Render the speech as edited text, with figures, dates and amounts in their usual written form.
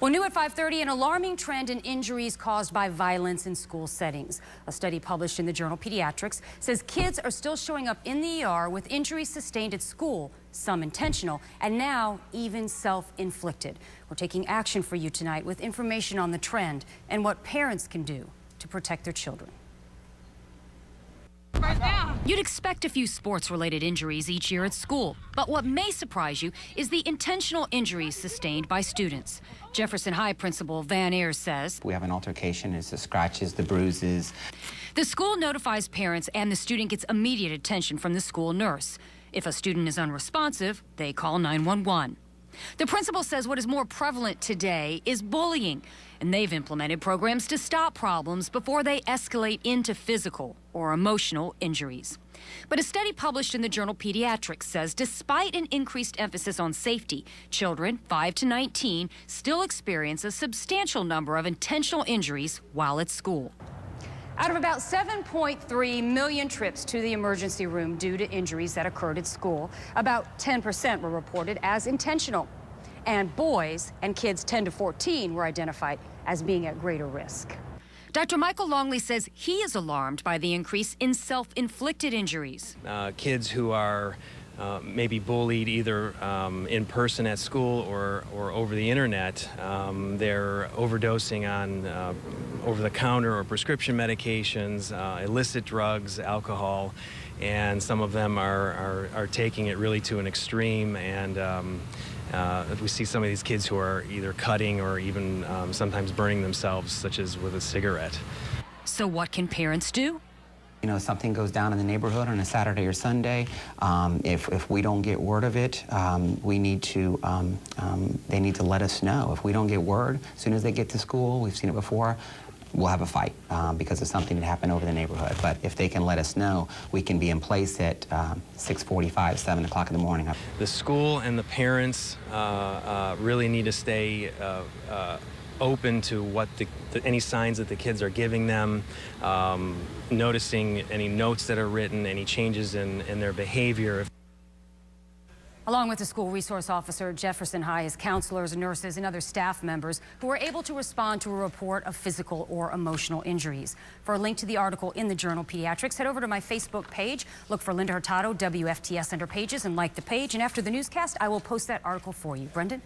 Well, new at 5:30, an alarming trend in injuries caused by violence in school settings. A study published in the journal Pediatrics says kids are still showing up in the ER with injuries sustained at school, some intentional, and now even self-inflicted. We're taking action for you tonight with information on the trend and what parents can do to protect their children. You'd expect a few sports-related injuries each year at school, but what may surprise you is the intentional injuries sustained by students. Jefferson High Principal Van Ayers says, "We have an altercation, it's the scratches, the bruises." The school notifies parents and the student gets immediate attention from the school nurse. If a student is unresponsive, they call 911. The principal says what is more prevalent today is bullying, and they've implemented programs to stop problems before they escalate into physical or emotional injuries. But a study published in the journal Pediatrics says despite an increased emphasis on safety, children 5 to 19 still experience a substantial number of intentional injuries while at school. Out of about 7.3 million trips to the emergency room due to injuries that occurred at school, about 10% were reported as intentional. And boys and kids 10 to 14 were identified as being at greater risk. Dr. Michael Longley says he is alarmed by the increase in self-inflicted injuries. Kids who are maybe bullied either in person at school or over the internet. They're overdosing on over-the-counter or prescription medications, illicit drugs, alcohol, and some of them are taking it really to an extreme. And we see some of these kids who are either cutting or even sometimes burning themselves, such as with a cigarette. So what can parents do? You know, something goes down in the neighborhood on a Saturday or Sunday. If we don't get word of it, we need to, they need to let us know. If we don't get word, as soon as they get to school, we've seen it before, we'll have a fight because of something that happened over the neighborhood. But if they can let us know, we can be in place at 6:45, 7 o'clock in the morning. The school and the parents really need to stay open to what any signs that the kids are giving them, noticing any notes that are written, any changes in their behavior. Along with the school resource officer, Jefferson High has counselors, nurses, and other staff members who are able to respond to a report of physical or emotional injuries. For a link to the article in the journal Pediatrics, head over to my Facebook page, look for Linda Hurtado, WFTS under pages, and like the page. And after the newscast, I will post that article for you. Brendan?